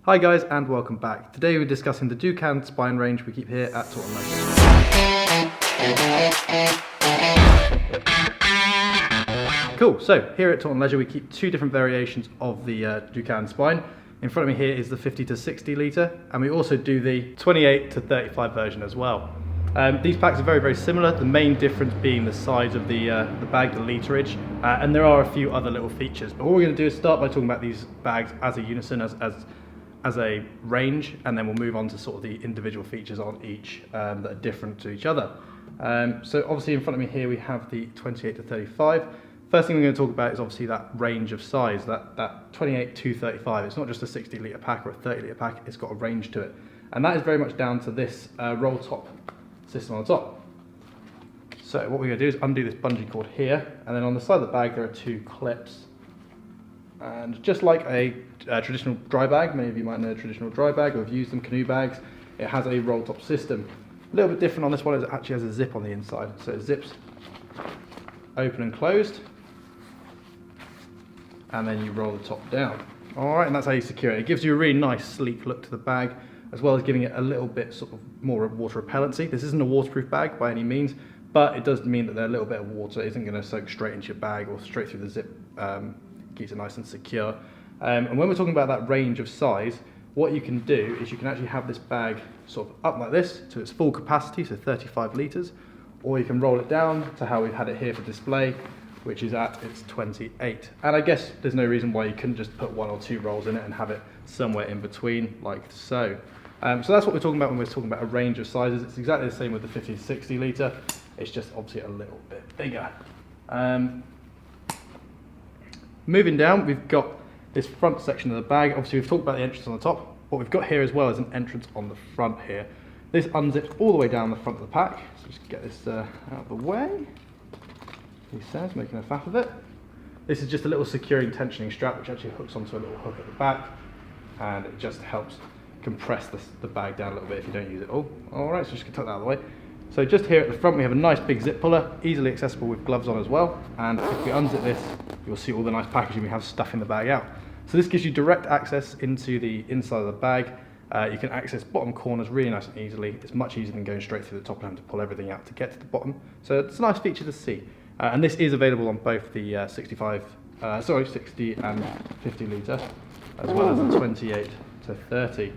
Hi guys and welcome back. Today we're discussing the Ducan Spine Range we keep here at Taunton Leisure. Cool, so here at Taunton Leisure we keep two different variations of the Ducan Spine. In front of me here is the 50 to 60 litre, and we also do the 28 to 35 version as well. These packs are very similar, the main difference being the size of the bag, the literage, and there are a few other little features. But what we're going to do is start by talking about these bags as a unison, as a range, and then we'll move on to sort of the individual features on each that are different to each other. So obviously in front of me here we have the 28 to 35. First thing we're going to talk about is obviously that range of size, that 28 to 35. It's not just a 60 litre pack or a 30 litre pack, it's got a range to it. And that is very much down to this roll top system on the top. So what we're going to do is undo this bungee cord here, and then on the side of the bag there are two clips. And just like a traditional dry bag, many of you might know a traditional dry bag or have used them, canoe bags, it has a roll top system. A little bit different on this one is it actually has a zip on the inside. So it zips open and closed, and then you roll the top down. Alright, and that's how you secure it. It gives you a really nice sleek look to the bag, as well as giving it a little bit sort of more water repellency. This isn't a waterproof bag by any means, but it does mean that a little bit of water isn't going to soak straight into your bag or straight through the zip. Keeps it nice and secure. And when we're talking about that range of size, what you can do is you can actually have this bag sort of up like this to its full capacity, so 35 litres, or you can roll it down to how we've had it here for display, which is at its 28. And I guess there's no reason why you couldn't just put one or two rolls in it and have it somewhere in between, like so. So that's what we're talking about when we're talking about a range of sizes. It's exactly the same with the 50 to 60 litre, it's just obviously a little bit bigger. Moving down, we've got this front section of the bag. Obviously we've talked about the entrance on the top. What we've got here as well is an entrance on the front here. This unzips all the way down the front of the pack. So just get this out of the way. He says, making a faff of it. This is just a little securing tensioning strap which actually hooks onto a little hook at the back, and it just helps compress the bag down a little bit if you don't use it all. Alright, so just going to tuck that out of the way. So just here at the front we have a nice big zip puller, easily accessible with gloves on as well, and if we unzip this you'll see all the nice packaging we have stuffing the bag out. So this gives you direct access into the inside of the bag. You can access bottom corners really nice and easily. It's much easier than going straight through the top and having to pull everything out to get to the bottom. So it's a nice feature to see. And this is available on both the 60 and 50 litre, as well as the 28 to 30.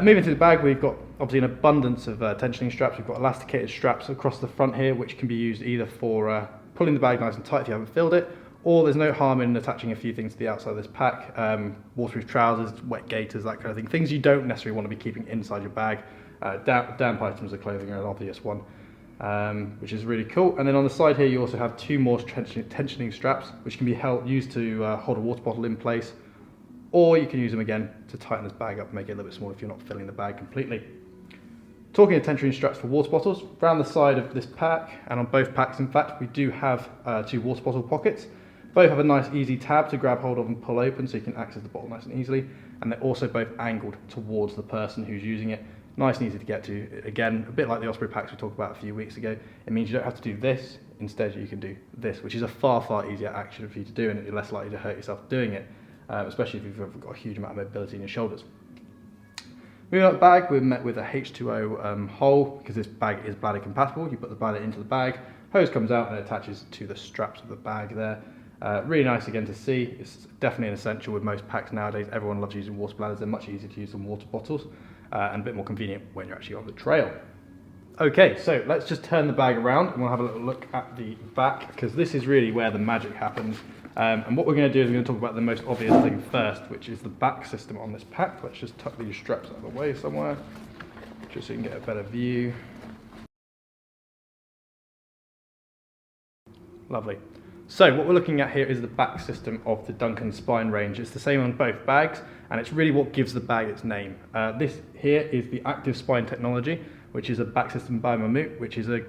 Moving to the bag, we've got obviously an abundance of tensioning straps. We've got elasticated straps across the front here, which can be used either for pulling the bag nice and tight if you haven't filled it, or there's no harm in attaching a few things to the outside of this pack. Waterproof trousers, wet gaiters, that kind of thing. Things you don't necessarily want to be keeping inside your bag. Damp items of clothing are an obvious one, which is really cool. And then on the side here you also have two more tensioning straps, which can be used to hold a water bottle in place, or you can use them again to tighten this bag up and make it a little bit smaller if you're not filling the bag completely. Talking of tensioning straps for water bottles, around the side of this pack, and on both packs in fact, we do have two water bottle pockets. Both have a nice easy tab to grab hold of and pull open so you can access the bottle nice and easily, and they're also both angled towards the person who's using it. Nice and easy to get to. Again, a bit like the Osprey packs we talked about a few weeks ago. It means you don't have to do this, instead you can do this, which is a far easier action for you to do, and you're less likely to hurt yourself doing it, especially if you've got a huge amount of mobility in your shoulders. Moving up the bag, we're met with a H2O hole, because this bag is bladder compatible. You put the bladder into the bag, hose comes out and it attaches to the straps of the bag there. Really nice again to see. It's definitely an essential with most packs nowadays. Everyone loves using water bladders. They're much easier to use than water bottles, and a bit more convenient when you're actually on the trail. Okay, so let's just turn the bag around and we'll have a little look at the back, because this is really where the magic happens. And what we're going to do is we're going to talk about the most obvious thing first, which is the back system on this pack. Let's just tuck these straps out of the way somewhere, just so you can get a better view. Lovely. So what we're looking at here is the back system of the Ducan Spine Range. It's the same on both bags, and it's really what gives the bag its name. This here is the Active Spine technology, which is a back system by Mammut, which is a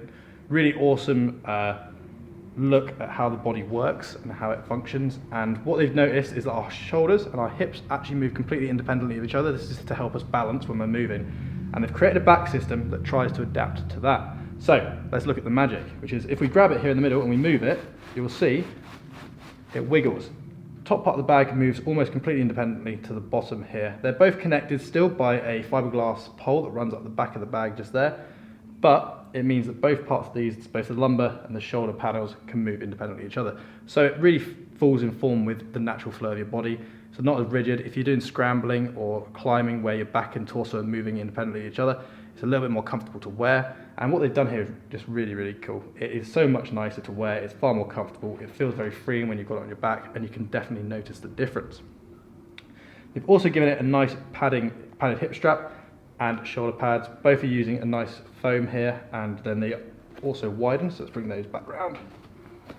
really awesome look at how the body works and how it functions. And what they've noticed is that our shoulders and our hips actually move completely independently of each other. This is to help us balance when we're moving. And they've created a back system that tries to adapt to that. So let's look at the magic, which is if we grab it here in the middle and we move it, you will see it wiggles. top part of the bag moves almost completely independently to the bottom here. They're both connected still by a fiberglass pole that runs up the back of the bag just there, but it means that both parts of these, both the lumbar and the shoulder panels, can move independently of each other. So it really falls in form with the natural flow of your body. So not as rigid. If you're doing scrambling or climbing where your back and torso are moving independently of each other, it's a little bit more comfortable to wear. And what they've done here is just really, really cool. It is so much nicer to wear. It's far more comfortable. It feels very freeing when you've got it on your back, and you can definitely notice the difference. They've also given it a nice padded hip strap and shoulder pads. Both are using a nice foam here, and then they also widen, so let's bring those back round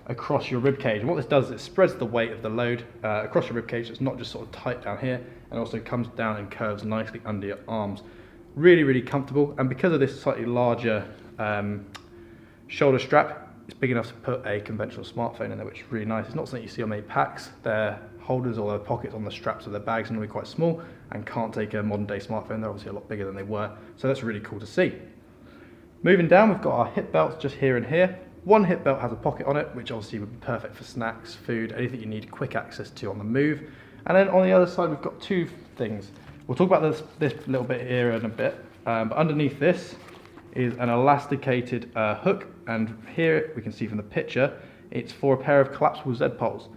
across your rib cage. And what this does is it spreads the weight of the load across your rib cage. So it's not just sort of tight down here, and also comes down and curves nicely under your arms. Really, really comfortable. And because of this slightly larger shoulder strap, it's big enough to put a conventional smartphone in there, which is really nice. It's not something you see on many packs. Their holders or their pockets on the straps of their bags are normally quite small and can't take a modern day smartphone. They're obviously a lot bigger than they were. So that's really cool to see. Moving down, we've got our hip belts just here and here. One hip belt has a pocket on it, which obviously would be perfect for snacks, food, anything you need quick access to on the move. And then on the other side, we've got two things. We'll talk about this little bit here in a bit, but underneath this is an elasticated hook, and here we can see from the picture, it's for a pair of collapsible Z poles.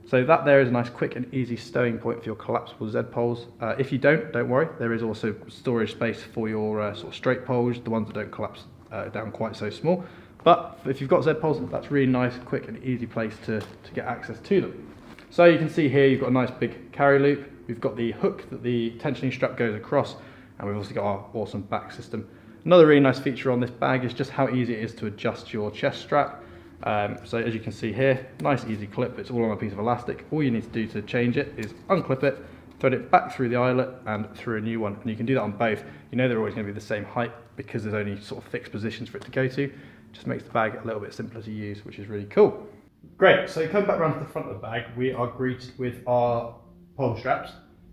So that there is a nice quick and easy stowing point for your collapsible Z poles. If you don't worry, there is also storage space for your sort of straight poles, the ones that don't collapse down quite so small. But if you've got Z poles, that's really nice, quick and easy place to get access to them. So you can see here you've got a nice big carry loop. We've got the hook that the tensioning strap goes across, and we've also got our awesome back system. Another really nice feature on this bag is just how easy it is to adjust your chest strap. So as you can see here, nice easy clip. It's all on a piece of elastic. All you need to do to change it is unclip it, thread it back through the eyelet and through a new one. And you can do that on both. You know they're always going to be the same height because there's only sort of fixed positions for it to go to. Just makes the bag a little bit simpler to use, which is really cool. Great, so coming back around to the front of the bag, we are greeted with our pole straps.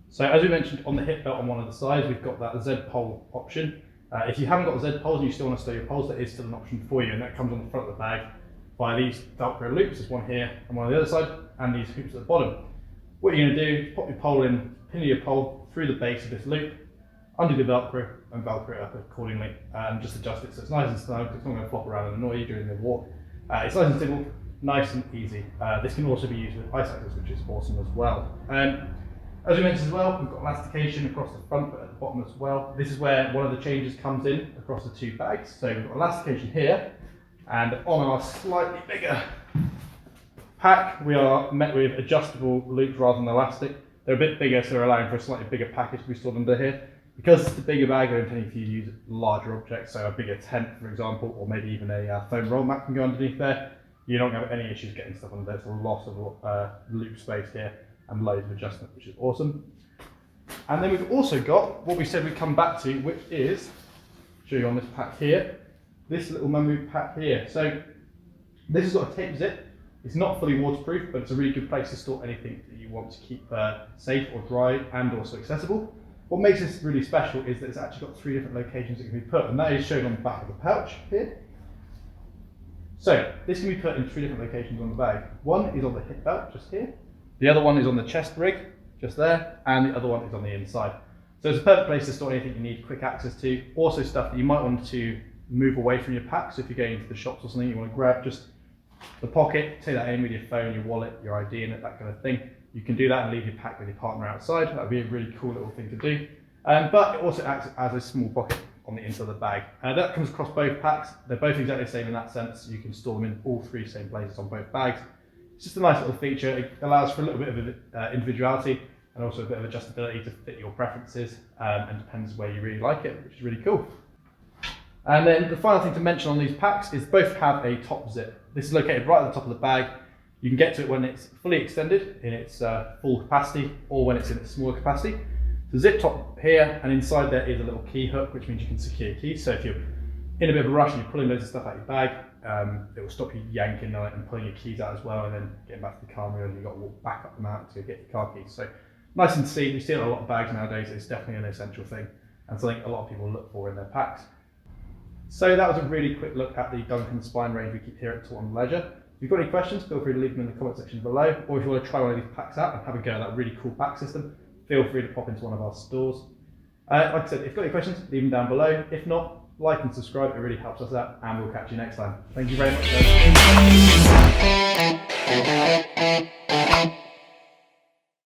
So as we mentioned on the hip belt on one of the sides, we've got that Z pole option. If you haven't got the Z poles and you still want to stow your poles, that is still an option for you, and that comes on the front of the bag by these Velcro loops. There's one here and one on the other side, and these hoops at the bottom. What you're going to do is pop your pole in, pin your pole through the base of this loop, undo the Velcro and Velcro it up accordingly, and just adjust it so it's nice and snug. It's not going to flop around and annoy you during the walk. It's nice and simple, nice and easy. This can also be used with bicycles, which is awesome as well. As we mentioned as well, we've got elastication across the front but at the bottom as well. This is where one of the changes comes in across the two bags. So we've got elastication here, and on our slightly bigger pack, we are met with adjustable loops rather than elastic. They're a bit bigger, so they're allowing for a slightly bigger package to be stored under here. Because it's a bigger bag, they're intending for you to use larger objects, so a bigger tent, for example, or maybe even a foam roll mat can go underneath there. You're not going to have any issues getting stuff under there. There's a lot of loop space here and loads of adjustment, which is awesome. And then we've also got what we said we'd come back to, which is, show you on this pack here, this little memory pack here. So this has got a tape zip. It's not fully waterproof, but it's a really good place to store anything that you want to keep safe or dry and also accessible. What makes this really special is that it's actually got 3 different locations it can be put, and that is shown on the back of the pouch here. So this can be put in 3 different locations on the bag. One is on the hip belt, just here. The other one is on the chest rig, just there, and the other one is on the inside. So it's a perfect place to store anything you need quick access to. Also stuff that you might want to move away from your pack. So if you're going into the shops or something, you want to grab just the pocket, take that in with your phone, your wallet, your ID in it, that kind of thing. You can do that and leave your pack with your partner outside. That would be a really cool little thing to do. But it also acts as a small pocket on the inside of the bag. That comes across both packs. They're both exactly the same in that sense. You can store them in all 3 same places on both bags. It's just a nice little feature. It allows for a little bit of individuality and also a bit of adjustability to fit your preferences, and depends where you really like it, which is really cool. And then the final thing to mention on these packs is both have a top zip. This is located right at the top of the bag. You can get to it when it's fully extended in its full capacity or when it's in its smaller capacity. The zip top here, and inside there is a little key hook, which means you can secure keys. So if you're in a bit of a rush and you're pulling loads of stuff out of your bag, it will stop you yanking on it and pulling your keys out as well, and then getting back to the car wheel, and you've got to walk back up the mountain to get your car keys. So nice and neat. You see it on a lot of bags nowadays. It's definitely an essential thing and something a lot of people look for in their packs. So that was a really quick look at the Ducan Spine Range we keep here at Taunton Leisure. If you've got any questions, feel free to leave them in the comment section below, or if you want to try one of these packs out and have a go at that really cool pack system, feel free to pop into one of our stores. Like I said, if you've got any questions, leave them down below. If not, like and subscribe, it really helps us out, and we'll catch you next time. Thank you very much, guys.